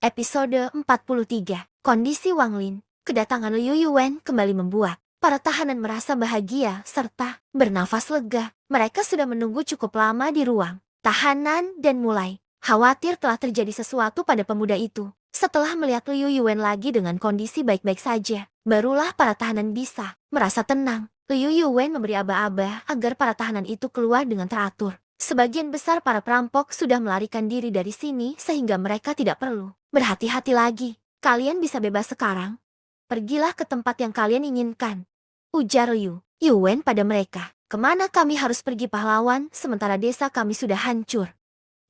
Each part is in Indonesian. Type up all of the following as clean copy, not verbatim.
Episode 43. Kondisi Wang Lin. Kedatangan Liu Yuwen kembali membuat para tahanan merasa bahagia serta bernafas lega. Mereka sudah menunggu cukup lama di ruang tahanan dan mulai khawatir telah terjadi sesuatu pada pemuda itu. Setelah melihat Liu Yuwen lagi dengan kondisi baik-baik saja, barulah para tahanan bisa merasa tenang. Liu Yuwen memberi aba-aba agar para tahanan itu keluar dengan teratur. Sebagian besar para perampok sudah melarikan diri dari sini sehingga mereka tidak perlu berhati-hati lagi. Kalian bisa bebas sekarang. Pergilah ke tempat yang kalian inginkan, ujar Liu Yuwen pada mereka. Kemana kami harus pergi pahlawan sementara desa kami sudah hancur?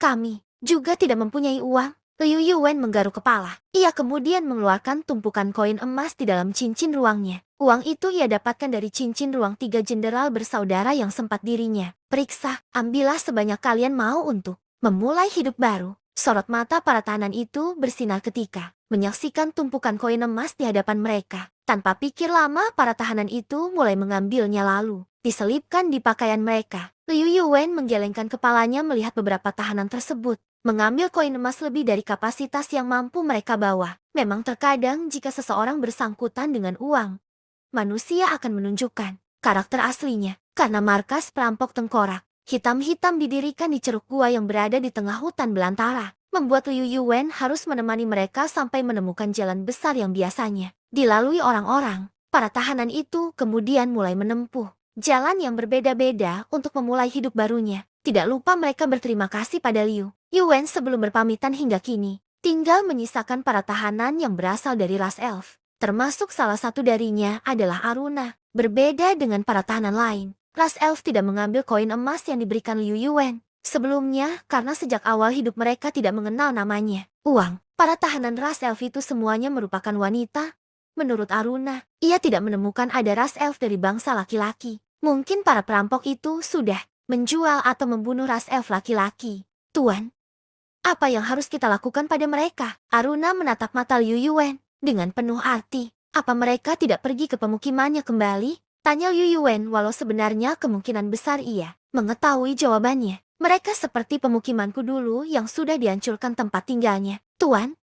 Kami juga tidak mempunyai uang. Liu Yuwen menggaruk kepala. Ia kemudian mengeluarkan tumpukan koin emas di dalam cincin ruangnya. Uang itu ia dapatkan dari cincin ruang 3 jenderal bersaudara yang sempat dirinya periksa. Ambillah sebanyak kalian mau untuk memulai hidup baru. Sorot mata para tahanan itu bersinar ketika menyaksikan tumpukan koin emas di hadapan mereka. Tanpa pikir lama para tahanan itu mulai mengambilnya lalu diselipkan di pakaian mereka. Liu Yuwen menggelengkan kepalanya melihat beberapa tahanan tersebut mengambil koin emas lebih dari kapasitas yang mampu mereka bawa. Memang terkadang jika seseorang bersangkutan dengan uang, manusia akan menunjukkan karakter aslinya. Karena markas perampok tengkorak hitam-hitam didirikan di ceruk gua yang berada di tengah hutan belantara, membuat Liu Yuwen harus menemani mereka sampai menemukan jalan besar yang biasanya dilalui orang-orang. Para tahanan itu kemudian mulai menempuh jalan yang berbeda-beda untuk memulai hidup barunya. Tidak lupa mereka berterima kasih pada Liu Yuwen sebelum berpamitan hingga kini. Tinggal menyisakan para tahanan yang berasal dari ras elf. Termasuk salah satu darinya adalah Aruna. Berbeda dengan para tahanan lain, ras elf tidak mengambil koin emas yang diberikan Liu Yuwen. Sebelumnya, karena sejak awal hidup mereka tidak mengenal namanya uang, para tahanan ras elf itu semuanya merupakan wanita. Menurut Aruna, ia tidak menemukan ada ras elf dari bangsa laki-laki. Mungkin para perampok itu sudah menjual atau membunuh ras elf laki-laki. Tuan, apa yang harus kita lakukan pada mereka? Aruna menatap mata Liu Yuwen dengan penuh arti. Apa mereka tidak pergi ke pemukimannya kembali? Tanya Liu Yuwen walau sebenarnya kemungkinan besar ia mengetahui jawabannya. Mereka seperti pemukimanku dulu yang sudah dihancurkan tempat tinggalnya. Tuan,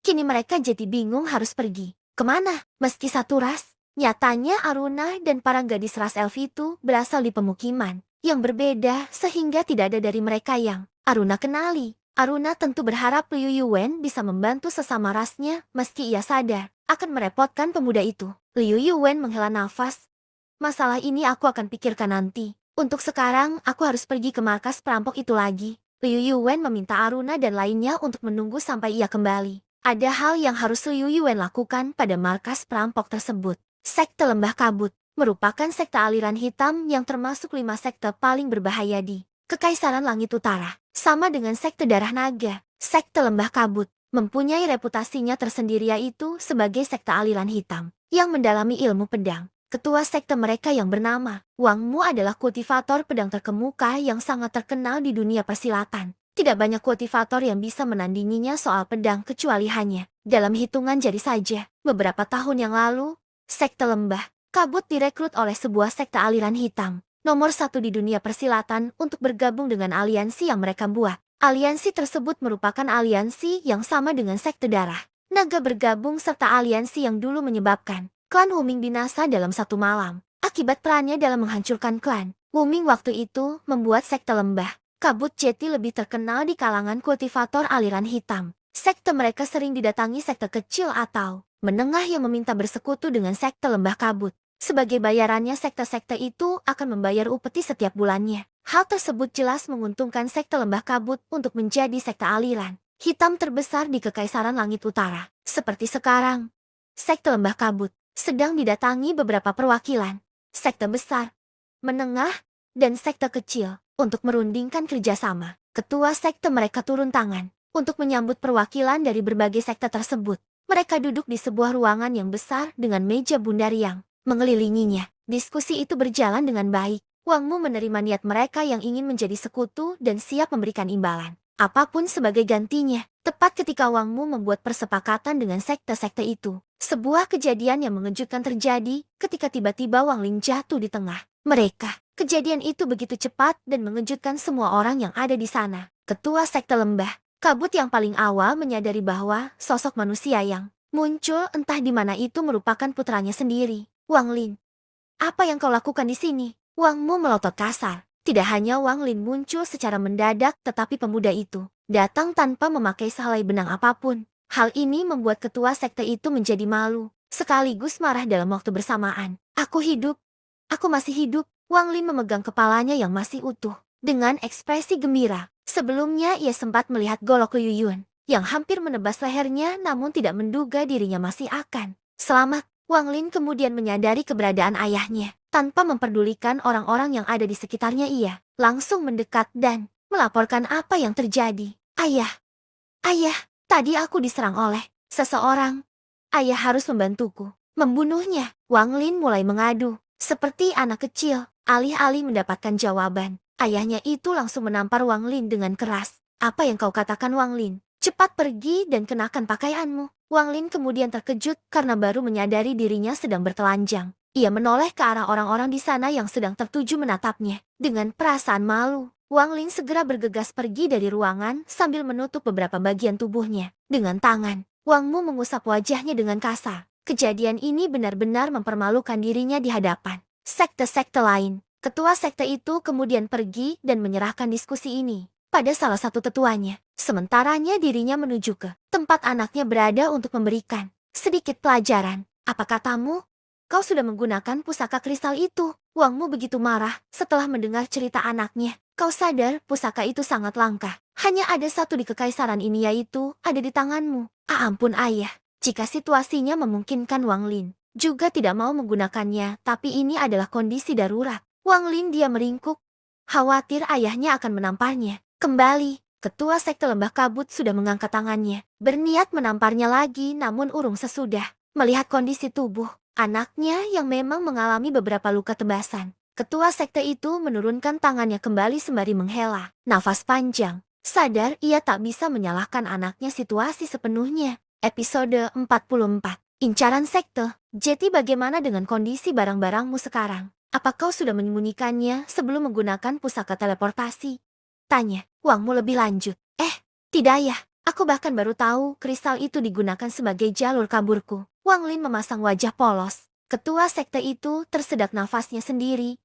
kini mereka jadi bingung harus pergi kemana? Meski satu ras, nyatanya Aruna dan para gadis ras elf itu berasal di pemukiman yang berbeda sehingga tidak ada dari mereka yang Aruna kenali. Aruna tentu berharap Liu Yuwen bisa membantu sesama rasnya meski ia sadar akan merepotkan pemuda itu. Liu Yuwen menghela nafas. Masalah ini aku akan pikirkan nanti. Untuk sekarang aku harus pergi ke markas perampok itu lagi. Liu Yuwen meminta Aruna dan lainnya untuk menunggu sampai ia kembali. Ada hal yang harus Liu Yuwen lakukan pada markas perampok tersebut. Sekte Lembah Kabut merupakan sekte aliran hitam yang termasuk 5 sekte paling berbahaya di Kekaisaran Langit Utara. Sama dengan sekte Darah Naga, sekte Lembah Kabut mempunyai reputasinya tersendiri yaitu sebagai sekte aliran hitam yang mendalami ilmu pedang. Ketua sekte mereka yang bernama Wang Mu adalah kultivator pedang terkemuka yang sangat terkenal di dunia persilatan. Tidak banyak kultivator yang bisa menandinginya soal pedang kecuali hanya dalam hitungan jari saja. Beberapa tahun yang lalu, sekte Lembah Kabut direkrut oleh sebuah sekte aliran hitam nomor 1 di dunia persilatan untuk bergabung dengan aliansi yang mereka buat. Aliansi tersebut merupakan aliansi yang sama dengan sekte Darah Naga bergabung serta aliansi yang dulu menyebabkan klan Wuming binasa dalam satu malam. Akibat perannya dalam menghancurkan klan Wuming waktu itu membuat sekte Lembah Kabut jadi lebih terkenal di kalangan kultivator aliran hitam. Sekte mereka sering didatangi sekte kecil atau menengah yang meminta bersekutu dengan sekte Lembah Kabut. Sebagai bayarannya sekte-sekte itu akan membayar upeti setiap bulannya. Hal tersebut jelas menguntungkan sekte Lembah Kabut untuk menjadi sekte aliran hitam terbesar di Kekaisaran Langit Utara. Seperti sekarang, sekte Lembah Kabut sedang didatangi beberapa perwakilan sekte besar, menengah, dan sekte kecil untuk merundingkan kerjasama. Ketua sekte mereka turun tangan untuk menyambut perwakilan dari berbagai sekte tersebut. Mereka duduk di sebuah ruangan yang besar dengan meja bundar yang mengelilinginya. Diskusi itu berjalan dengan baik. Wang Mu menerima niat mereka yang ingin menjadi sekutu dan siap memberikan imbalan apapun sebagai gantinya. Tepat ketika Wang Mu membuat persepakatan dengan sekte-sekte itu, sebuah kejadian yang mengejutkan terjadi ketika tiba-tiba Wang Ling jatuh di tengah mereka. Kejadian itu begitu cepat dan mengejutkan semua orang yang ada di sana. Ketua sekte Lembah Kabut yang paling awal menyadari bahwa sosok manusia yang muncul entah di mana itu merupakan putranya sendiri, Wang Lin. Apa yang kau lakukan di sini? Wang Mu melotot kasar. Tidak hanya Wang Lin muncul secara mendadak, tetapi pemuda itu datang tanpa memakai sehelai benang apapun. Hal ini membuat ketua sekte itu menjadi malu, sekaligus marah dalam waktu bersamaan. Aku hidup. Aku masih hidup. Wang Lin memegang kepalanya yang masih utuh dengan ekspresi gembira. Sebelumnya ia sempat melihat golok Liu Yun yang hampir menebas lehernya, namun tidak menduga dirinya masih akan selamat. Wang Lin kemudian menyadari keberadaan ayahnya. Tanpa memperdulikan orang-orang yang ada di sekitarnya, ia langsung mendekat dan melaporkan apa yang terjadi. Ayah, ayah, tadi aku diserang oleh seseorang. Ayah harus membantuku membunuhnya. Wang Lin mulai mengadu, seperti anak kecil. Alih-alih mendapatkan jawaban, ayahnya itu langsung menampar Wang Lin dengan keras. Apa yang kau katakan, Wang Lin? Cepat pergi dan kenakan pakaianmu. Wang Lin kemudian terkejut karena baru menyadari dirinya sedang bertelanjang. Ia menoleh ke arah orang-orang di sana yang sedang tertuju menatapnya. Dengan perasaan malu, Wang Lin segera bergegas pergi dari ruangan sambil menutup beberapa bagian tubuhnya dengan tangan. Wang Mu mengusap wajahnya dengan kasar. Kejadian ini benar-benar mempermalukan dirinya di hadapan sekte-sekte lain. Ketua sekte itu kemudian pergi dan menyerahkan diskusi ini pada salah satu tetuanya. Sementaranya dirinya menuju ke tempat anaknya berada untuk memberikan sedikit pelajaran. Apa katamu? Kau sudah menggunakan pusaka kristal itu. Wang Mu begitu marah setelah mendengar cerita anaknya. Kau sadar pusaka itu sangat langka. Hanya ada satu di kekaisaran ini, yaitu ada di tanganmu. Ampun ayah. Jika situasinya memungkinkan, Wang Lin juga tidak mau menggunakannya, tapi ini adalah kondisi darurat. Wang Lin dia meringkuk. Khawatir ayahnya akan menamparnya. Kembali, ketua sekte lembah kabut sudah mengangkat tangannya. Berniat menamparnya lagi, namun urung sesudah. Melihat kondisi tubuh anaknya yang memang mengalami beberapa luka tebasan, ketua sekte itu menurunkan tangannya kembali sembari menghela nafas panjang. Sadar ia tak bisa menyalahkan anaknya situasi sepenuhnya. Episode 44. Incaran sekte. Jeti, bagaimana dengan kondisi barang-barangmu sekarang? Apa kau sudah menyembunyikannya sebelum menggunakan pusaka teleportasi? Tanya Wang Mu lebih lanjut. Tidak ya. Aku bahkan baru tahu kristal itu digunakan sebagai jalur kaburku. Wang Lin memasang wajah polos. Ketua sekte itu tersedak nafasnya sendiri.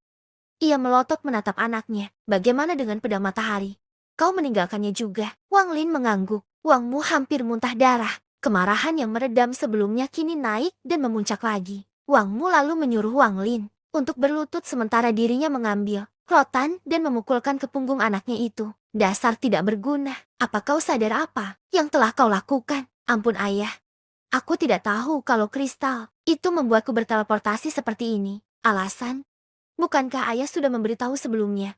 Ia melotot menatap anaknya. Bagaimana dengan pedang matahari? Kau meninggalkannya juga? Wang Lin mengangguk. Wang Mu hampir muntah darah. Kemarahan yang meredam sebelumnya kini naik dan memuncak lagi. Wang Mu lalu menyuruh Wang Lin untuk berlutut sementara dirinya mengambil rotan dan memukulkan ke punggung anaknya itu. Dasar tidak berguna. Apa kau sadar apa yang telah kau lakukan? Ampun ayah. Aku tidak tahu kalau kristal itu membuatku berteleportasi seperti ini. Alasan? Bukankah ayah sudah memberitahu sebelumnya?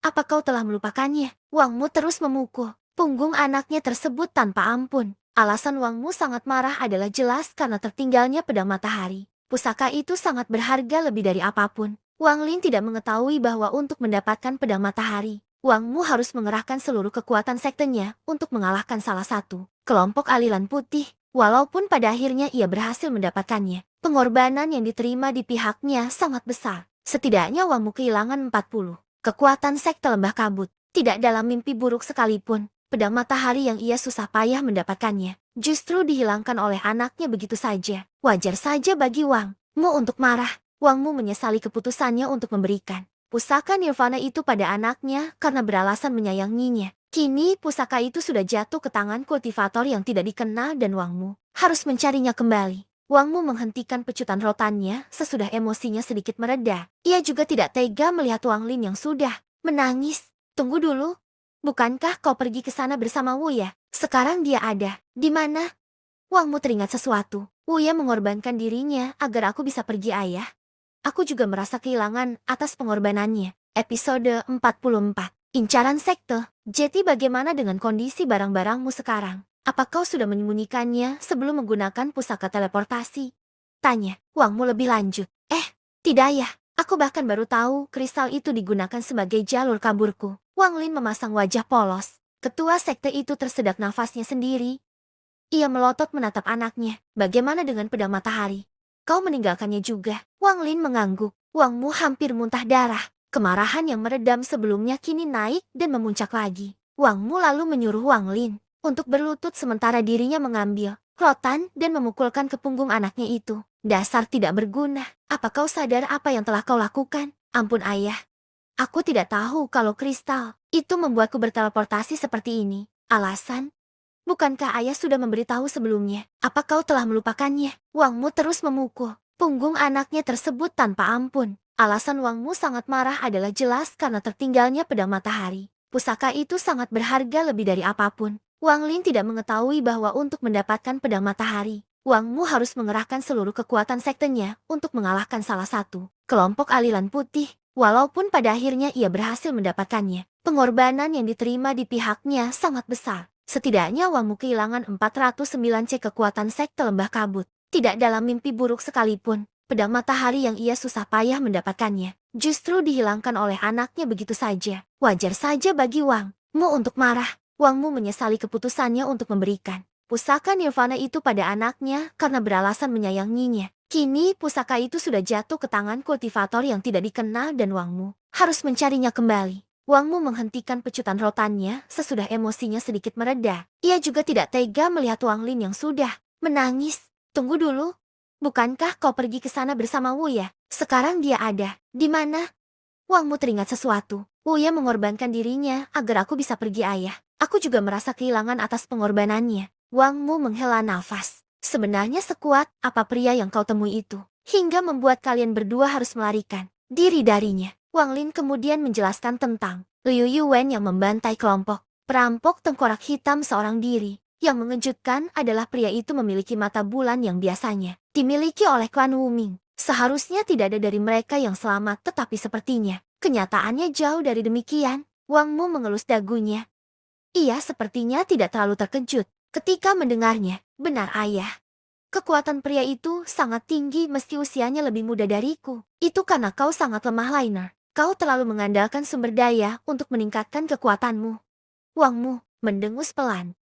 Apa kau telah melupakannya? Wang Mu terus memukul punggung anaknya tersebut tanpa ampun. Alasan Wang Mu sangat marah adalah jelas karena tertinggalnya pedang matahari. Pusaka itu sangat berharga lebih dari apapun. Wang Lin tidak mengetahui bahwa untuk mendapatkan pedang matahari, Wang Mu harus mengerahkan seluruh kekuatan sektenya untuk mengalahkan salah satu kelompok aliran putih. Walaupun pada akhirnya ia berhasil mendapatkannya, pengorbanan yang diterima di pihaknya sangat besar. Setidaknya Wang Mu kehilangan 40 kekuatan sekte lembah kabut. Tidak dalam mimpi buruk sekalipun, pedang matahari yang ia susah payah mendapatkannya justru dihilangkan oleh anaknya begitu saja. Wajar saja bagi Wang Mu untuk marah. Wang Mu menyesali keputusannya untuk memberikan pusaka nirvana itu pada anaknya karena beralasan menyayanginya. Kini pusaka itu sudah jatuh ke tangan kultivator yang tidak dikenal dan Wang Mu harus mencarinya kembali. Wang Mu menghentikan pecutan rotannya sesudah emosinya sedikit mereda. Ia juga tidak tega melihat Wang Lin yang sudah menangis. Tunggu dulu. Bukankah kau pergi ke sana bersama Wu ya? Sekarang dia ada di mana? Wang Mu teringat sesuatu. Wu ya mengorbankan dirinya agar aku bisa pergi ayah. Aku juga merasa kehilangan atas pengorbanannya. Episode 44. Incaran sekte. Jeti, bagaimana dengan kondisi barang-barangmu sekarang? Apa kau sudah menyembunyikannya sebelum menggunakan pusaka teleportasi? Tanya Wang Mu lebih lanjut. Tidak ya. Aku bahkan baru tahu kristal itu digunakan sebagai jalur kaburku. Wang Lin memasang wajah polos. Ketua sekte itu tersedak nafasnya sendiri. Ia melotot menatap anaknya. Bagaimana dengan pedang matahari? Kau meninggalkannya juga? Wang Lin mengangguk. Wang Mu hampir muntah darah. Kemarahan yang meredam sebelumnya kini naik dan memuncak lagi. Wang Mu lalu menyuruh Wang Lin untuk berlutut sementara dirinya mengambil rotan dan memukulkan ke punggung anaknya itu. Dasar tidak berguna. Apa kau sadar apa yang telah kau lakukan? Ampun ayah. Aku tidak tahu kalau kristal itu membuatku berteleportasi seperti ini. Alasan? Bukankah ayah sudah memberitahu sebelumnya? Apa kau telah melupakannya? Wangmu terus memukul punggung anaknya tersebut tanpa ampun. Alasan Wangmu sangat marah adalah jelas karena tertinggalnya pedang matahari. Pusaka itu sangat berharga lebih dari apapun. Wang Lin tidak mengetahui bahwa untuk mendapatkan pedang matahari, Wangmu harus mengerahkan seluruh kekuatan sektenya untuk mengalahkan salah satu kelompok aliran putih. Walaupun pada akhirnya ia berhasil mendapatkannya, pengorbanan yang diterima di pihaknya sangat besar. Setidaknya Wangmu kehilangan 409C kekuatan sekte lembah kabut. Tidak dalam mimpi buruk sekalipun, pedang matahari yang ia susah payah mendapatkannya justru dihilangkan oleh anaknya begitu saja. Wajar saja bagi Wangmu untuk marah. Wangmu menyesali keputusannya untuk memberikan pusaka Nirvana itu pada anaknya karena beralasan menyayanginya. Kini pusaka itu sudah jatuh ke tangan kultivator yang tidak dikenal dan Wangmu harus mencarinya kembali. Wangmu menghentikan pecutan rotannya sesudah emosinya sedikit mereda. Ia juga tidak tega melihat Wang Lin yang sudah menangis. Tunggu dulu. Bukankah kau pergi ke sana bersama Wuya? Sekarang dia ada di mana? Wangmu teringat sesuatu. Wuya mengorbankan dirinya agar aku bisa pergi ayah. Aku juga merasa kehilangan atas pengorbanannya. Wangmu menghela nafas. Sebenarnya sekuat apa pria yang kau temui itu, hingga membuat kalian berdua harus melarikan diri darinya. Wang Lin kemudian menjelaskan tentang Liu Yuwen yang membantai kelompok perampok tengkorak hitam seorang diri. Yang mengejutkan adalah pria itu memiliki mata bulan yang biasanya dimiliki oleh klan Wuming. Seharusnya tidak ada dari mereka yang selamat, tetapi sepertinya kenyataannya jauh dari demikian. Wangmu mengelus dagunya. Ia sepertinya tidak terlalu terkejut ketika mendengarnya. Benar ayah. Kekuatan pria itu sangat tinggi meski usianya lebih muda dariku. Itu karena kau sangat lemah, Liner. Kau terlalu mengandalkan sumber daya untuk meningkatkan kekuatanmu. Wangmu mendengus pelan.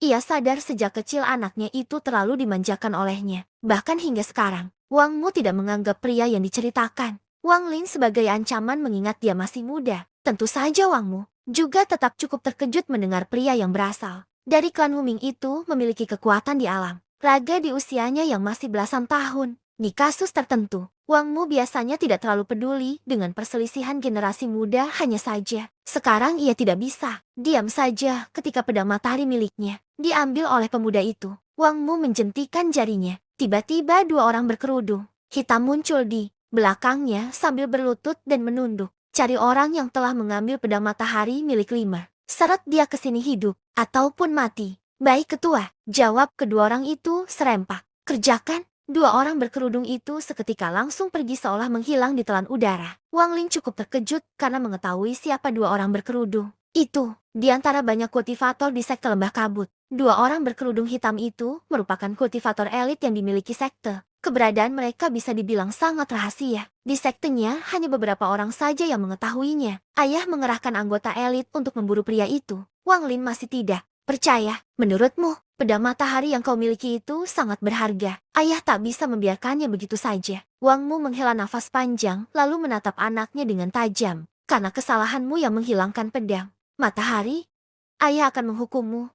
Ia sadar sejak kecil anaknya itu terlalu dimanjakan olehnya. Bahkan hingga sekarang, Wangmu tidak menganggap pria yang diceritakan Wang Lin sebagai ancaman mengingat dia masih muda. Tentu saja Wangmu juga tetap cukup terkejut mendengar pria yang berasal dari klan Wuming itu memiliki kekuatan di alam raga di usianya yang masih belasan tahun. Di kasus tertentu, Wangmu biasanya tidak terlalu peduli dengan perselisihan generasi muda, hanya saja sekarang ia tidak bisa diam saja ketika pedang matahari miliknya diambil oleh pemuda itu. Wangmu menjentikan jarinya. Tiba-tiba dua orang berkerudung hitam muncul di belakangnya sambil berlutut dan menunduk. Cari orang yang telah mengambil pedang matahari milik Lima. Seret dia ke sini hidup ataupun mati. Baik ketua, jawab kedua orang itu serempak. Kerjakan. Dua orang berkerudung itu seketika langsung pergi seolah menghilang di telan udara. Wang Lin cukup terkejut karena mengetahui siapa dua orang berkerudung itu. Di antara banyak kultivator di sekte lembah kabut, dua orang berkerudung hitam itu merupakan kultivator elit yang dimiliki sekte. Keberadaan mereka bisa dibilang sangat rahasia. Di sektenya hanya beberapa orang saja yang mengetahuinya. Ayah mengerahkan anggota elit untuk memburu pria itu. Wang Lin masih tidak percaya. Menurutmu, pedang matahari yang kau miliki itu sangat berharga. Ayah tak bisa membiarkannya begitu saja. Wangmu menghela nafas panjang lalu menatap anaknya dengan tajam. Karena kesalahanmu yang menghilangkan pedang matahari, ayah akan menghukummu.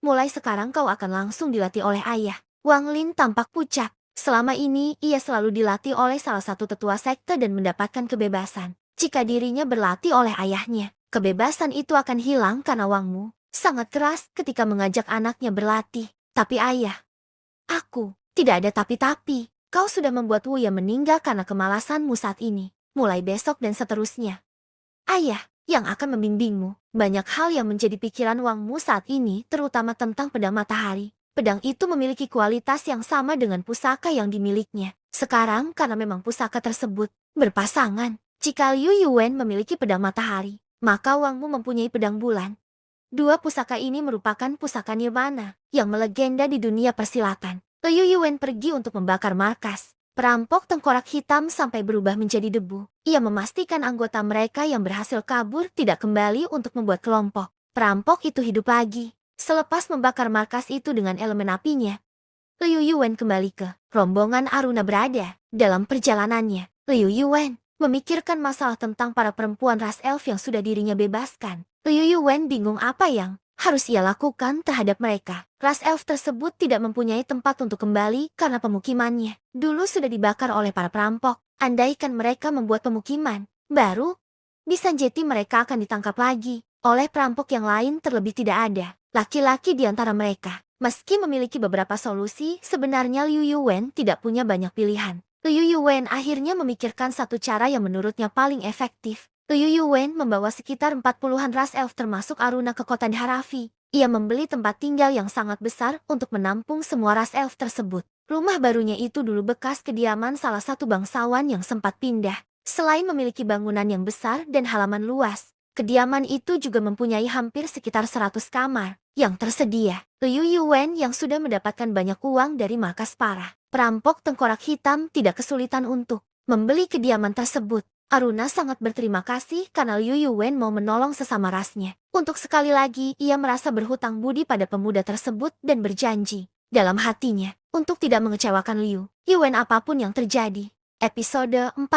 Mulai sekarang kau akan langsung dilatih oleh ayah. Wang Lin tampak pucat. Selama ini ia selalu dilatih oleh salah satu tetua sekte dan mendapatkan kebebasan. Jika dirinya berlatih oleh ayahnya, kebebasan itu akan hilang karena Wangmu sangat keras ketika mengajak anaknya berlatih. Tapi ayah, aku tidak ada tapi-tapi. Kau sudah membuat Wuya meninggal karena kemalasanmu saat ini. Mulai besok dan seterusnya, ayah yang akan membimbingmu. Banyak hal yang menjadi pikiran Wangmu saat ini, terutama tentang pedang matahari. Pedang itu memiliki kualitas yang sama dengan pusaka yang dimilikinya. Sekarang karena memang pusaka tersebut berpasangan. Jika Liu Yuwen memiliki pedang matahari, maka Wangmu mempunyai pedang bulan. Dua pusaka ini merupakan pusaka Nirvana yang melegenda di dunia persilatan. Liu Yuwen pergi untuk membakar markas perampok tengkorak hitam sampai berubah menjadi debu. Ia memastikan anggota mereka yang berhasil kabur tidak kembali untuk membuat kelompok perampok itu hidup lagi. Selepas membakar markas itu dengan elemen apinya, Liu Yuwen kembali ke rombongan Aruna. Berada dalam perjalanannya, Liu Yuwen memikirkan masalah tentang para perempuan ras elf yang sudah dirinya bebaskan. Liu Yuwen bingung apa yang harus ia lakukan terhadap mereka. Ras elf tersebut tidak mempunyai tempat untuk kembali karena pemukimannya dulu sudah dibakar oleh para perampok. Andaikan mereka membuat pemukiman baru, bisa jadi mereka akan ditangkap lagi oleh perampok yang lain. Terlebih tidak ada laki-laki di antara mereka. Meski memiliki beberapa solusi, sebenarnya Liu Yuwen tidak punya banyak pilihan. Liu Yuwen akhirnya memikirkan satu cara yang menurutnya paling efektif. Liu Yuwen membawa sekitar 40-an ras elf termasuk Aruna ke kota Dharavi. Ia membeli tempat tinggal yang sangat besar untuk menampung semua ras elf tersebut. Rumah barunya itu dulu bekas kediaman salah satu bangsawan yang sempat pindah. Selain memiliki bangunan yang besar dan halaman luas, kediaman itu juga mempunyai hampir sekitar 100 kamar yang tersedia. Liu Yuwen yang sudah mendapatkan banyak uang dari markas para perampok tengkorak hitam tidak kesulitan untuk membeli kediaman tersebut. Aruna sangat berterima kasih karena Liu Yuwen mau menolong sesama rasnya. Untuk sekali lagi ia merasa berhutang budi pada pemuda tersebut dan berjanji dalam hatinya untuk tidak mengecewakan Liu Yuwen apapun yang terjadi. Episode 45.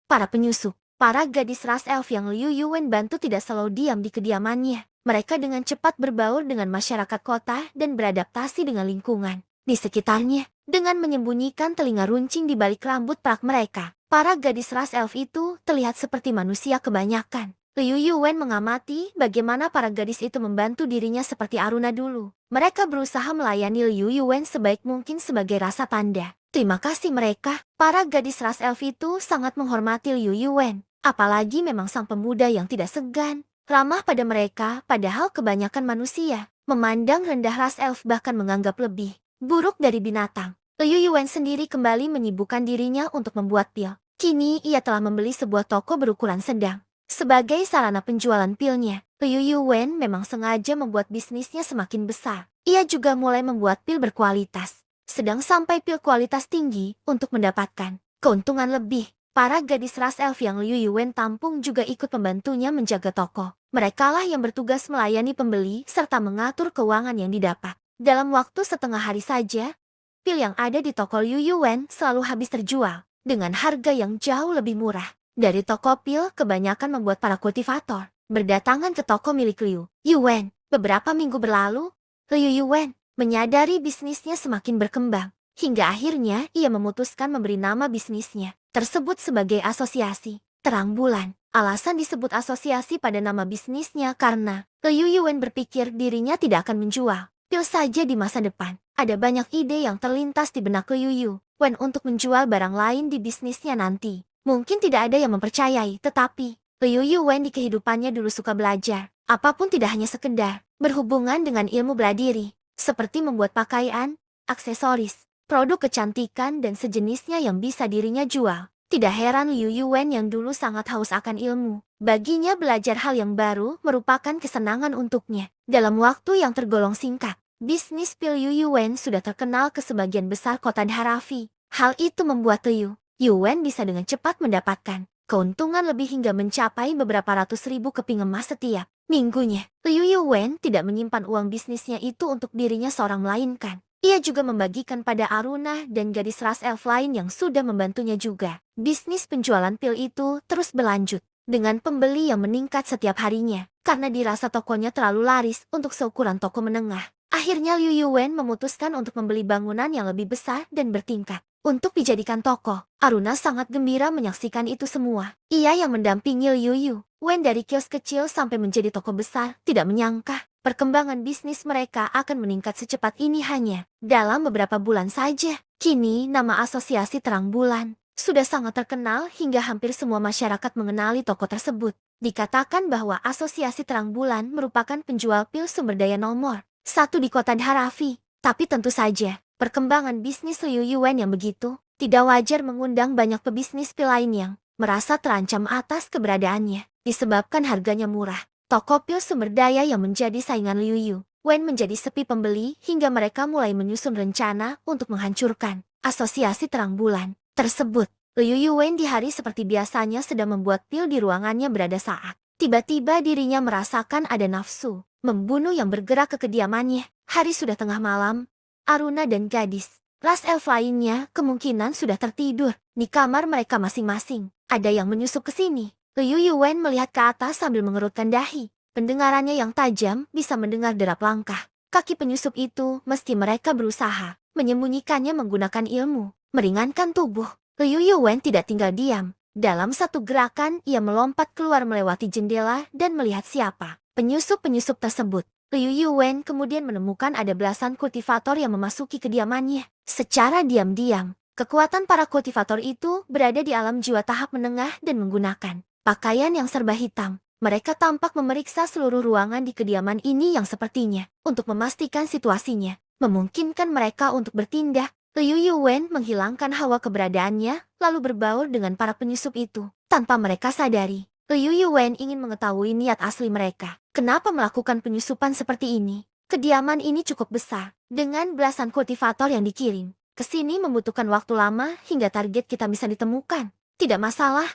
Para penyusup. Para gadis ras elf yang Liu Yuwen bantu tidak selalu diam di kediamannya. Mereka dengan cepat berbaur dengan masyarakat kota dan beradaptasi dengan lingkungan di sekitarnya. Dengan menyembunyikan telinga runcing di balik rambut perak mereka, para gadis ras elf itu terlihat seperti manusia kebanyakan. Liu Yuwen mengamati bagaimana para gadis itu membantu dirinya seperti Aruna dulu. Mereka berusaha melayani Liu Yuwen sebaik mungkin sebagai rasa tanda terima kasih mereka. Para gadis ras elf itu sangat menghormati Liu Yuwen. Apalagi memang sang pemuda yang tidak segan ramah pada mereka, padahal kebanyakan manusia memandang rendah ras elf bahkan menganggap lebih buruk dari binatang. Liu Yuwen sendiri kembali menyibukkan dirinya untuk membuat pil. Kini ia telah membeli sebuah toko berukuran sedang. Sebagai sarana penjualan pilnya, Liu Yuwen memang sengaja membuat bisnisnya semakin besar. Ia juga mulai membuat pil berkualitas, sedang sampai pil kualitas tinggi untuk mendapatkan keuntungan lebih. Para gadis ras elf yang Liu Yuwen tampung juga ikut membantunya menjaga toko. Merekalah yang bertugas melayani pembeli serta mengatur keuangan yang didapat. Dalam waktu setengah hari saja, pil yang ada di toko Liu Yuwen selalu habis terjual dengan harga yang jauh lebih murah. Dari toko pil kebanyakan membuat para kultivator berdatangan ke toko milik Liu Yuwen. Beberapa minggu berlalu, Liu Yuwen menyadari bisnisnya semakin berkembang. Hingga akhirnya ia memutuskan memberi nama bisnisnya tersebut sebagai asosiasi terang bulan. Alasan disebut asosiasi pada nama bisnisnya karena Liu Yuwen berpikir dirinya tidak akan menjual pil saja di masa depan. Ada banyak ide yang terlintas di benak Liu Yuwen untuk menjual barang lain di bisnisnya nanti. Mungkin tidak ada yang mempercayai, tetapi Liu Yuwen di kehidupannya dulu suka belajar. Apapun tidak hanya sekedar berhubungan dengan ilmu bela diri, seperti membuat pakaian, aksesoris, produk kecantikan dan sejenisnya yang bisa dirinya jual. Tidak heran Liu Yuwen yang dulu sangat haus akan ilmu. Baginya belajar hal yang baru merupakan kesenangan untuknya. Dalam waktu yang tergolong singkat, bisnis pil Liu Yuwen sudah terkenal ke sebagian besar kota Dharavi. Hal itu membuat Liu Yuwen bisa dengan cepat mendapatkan keuntungan lebih hingga mencapai beberapa ratus ribu keping emas setiap minggunya. Liu Yuwen tidak menyimpan uang bisnisnya itu untuk dirinya seorang melainkan ia juga membagikan pada Aruna dan gadis ras elf lain yang sudah membantunya juga. Bisnis penjualan pil itu terus berlanjut dengan pembeli yang meningkat setiap harinya karena dirasa tokonya terlalu laris untuk seukuran toko menengah. Akhirnya Liu Yuwen memutuskan untuk membeli bangunan yang lebih besar dan bertingkat untuk dijadikan toko. Aruna sangat gembira menyaksikan itu semua. Ia yang mendampingi Liu Yuwen dari kios kecil sampai menjadi toko besar tidak menyangka perkembangan bisnis mereka akan meningkat secepat ini hanya dalam beberapa bulan saja. Kini nama asosiasi Terang Bulan sudah sangat terkenal hingga hampir semua masyarakat mengenali toko tersebut. Dikatakan bahwa asosiasi Terang Bulan merupakan penjual pil sumber daya nomor satu di kota Dharavi. Tapi tentu saja, perkembangan bisnis Liu Yuwen yang begitu tidak wajar mengundang banyak pebisnis pil lain yang merasa terancam atas keberadaannya disebabkan harganya murah. Toko pil sumber daya yang menjadi saingan Liu Yuwen menjadi sepi pembeli hingga mereka mulai menyusun rencana untuk menghancurkan asosiasi Terang Bulan tersebut. Liu Yuwen di hari seperti biasanya sedang membuat pil di ruangannya berada saat tiba-tiba dirinya merasakan ada nafsu membunuh yang bergerak ke kediamannya. Hari sudah tengah malam. Aruna dan gadis ras elf lainnya kemungkinan sudah tertidur di kamar mereka masing-masing. Ada yang menyusup ke sini. Liu Yuwen melihat ke atas sambil mengerutkan dahi. Pendengarannya yang tajam bisa mendengar derap langkah. Kaki penyusup itu mesti mereka berusaha menyembunyikannya menggunakan ilmu, meringankan tubuh. Liu Yuwen tidak tinggal diam. Dalam satu gerakan, ia melompat keluar melewati jendela dan melihat siapa penyusup-penyusup tersebut. Liu Yuwen kemudian menemukan ada belasan kultivator yang memasuki kediamannya. Secara diam-diam, kekuatan para kultivator itu berada di alam jiwa tahap menengah dan menggunakan pakaian yang serba hitam. Mereka tampak memeriksa seluruh ruangan di kediaman ini yang sepertinya untuk memastikan situasinya memungkinkan mereka untuk bertindak. Liu Yuwen menghilangkan hawa keberadaannya, lalu berbaur dengan para penyusup itu. Tanpa mereka sadari, Liu Yuwen ingin mengetahui niat asli mereka. Kenapa melakukan penyusupan seperti ini? Kediaman ini cukup besar, dengan belasan kultivator yang dikirim. Kesini membutuhkan waktu lama hingga target kita bisa ditemukan. Tidak masalah.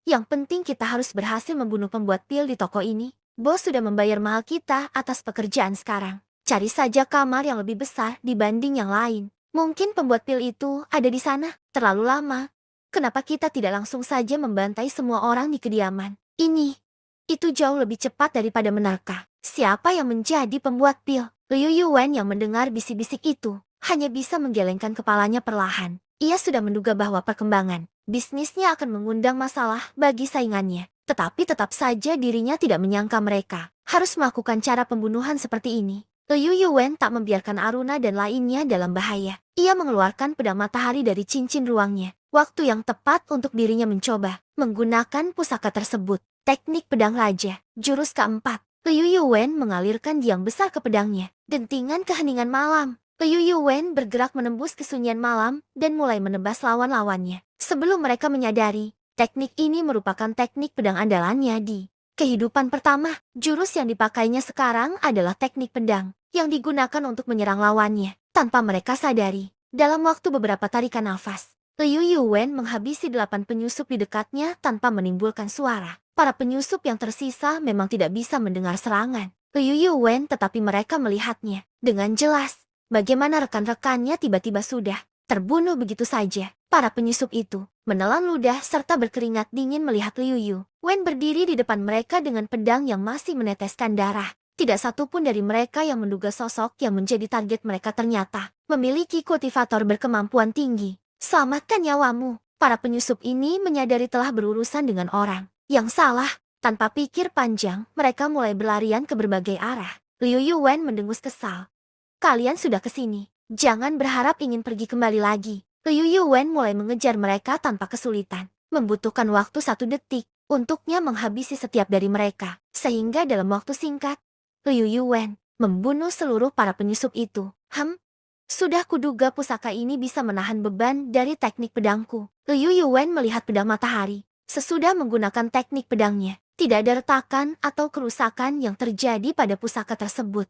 Yang penting kita harus berhasil membunuh pembuat pil di toko ini. Bos sudah membayar mahal kita atas pekerjaan sekarang. Cari saja kamar yang lebih besar dibanding yang lain. Mungkin pembuat pil itu ada di sana. Terlalu lama. Kenapa kita tidak langsung saja membantai semua orang di kediaman ini? Itu jauh lebih cepat daripada menerka. Siapa yang menjadi pembuat pil? Liu Yuwen yang mendengar bisik-bisik itu hanya bisa menggelengkan kepalanya perlahan. Ia sudah menduga bahwa perkembangan bisnisnya akan mengundang masalah bagi saingannya. Tetapi tetap saja dirinya tidak menyangka mereka harus melakukan cara pembunuhan seperti ini. Liu Yuwen tak membiarkan Aruna dan lainnya dalam bahaya. Ia mengeluarkan pedang matahari dari cincin ruangnya. Waktu yang tepat untuk dirinya mencoba menggunakan pusaka tersebut. Teknik pedang raja, jurus keempat. Liu Yuwen mengalirkan giang besar ke pedangnya. Dentingan keheningan malam. Liu Yuwen bergerak menembus kesunyian malam dan mulai menebas lawan-lawannya. Sebelum mereka menyadari, teknik ini merupakan teknik pedang andalannya di kehidupan pertama. Jurus yang dipakainya sekarang adalah teknik pedang yang digunakan untuk menyerang lawannya. Tanpa mereka sadari, dalam waktu beberapa tarikan nafas, Liu Yuwen menghabisi 8 penyusup di dekatnya tanpa menimbulkan suara. Para penyusup yang tersisa memang tidak bisa mendengar serangan Liu Yuwen, tetapi mereka melihatnya dengan jelas. Bagaimana rekan-rekannya tiba-tiba sudah terbunuh begitu saja. Para penyusup itu menelan ludah serta berkeringat dingin melihat Liu Yuwen berdiri di depan mereka dengan pedang yang masih meneteskan darah. Tidak satu pun dari mereka yang menduga sosok yang menjadi target mereka ternyata memiliki kultivator berkemampuan tinggi. Selamatkan nyawamu. Para penyusup ini menyadari telah berurusan dengan orang yang salah. Tanpa pikir panjang, mereka mulai berlarian ke berbagai arah. Liu Yuwen mendengus kesal. Kalian sudah kesini. Jangan berharap ingin pergi kembali lagi. Liu Yuwen mulai mengejar mereka tanpa kesulitan. Membutuhkan waktu 1 detik untuknya menghabisi setiap dari mereka. Sehingga dalam waktu singkat, Liu Yuwen membunuh seluruh para penyusup itu. Sudah kuduga pusaka ini bisa menahan beban dari teknik pedangku. Liu Yuwen melihat pedang matahari. Sesudah menggunakan teknik pedangnya, tidak ada retakan atau kerusakan yang terjadi pada pusaka tersebut.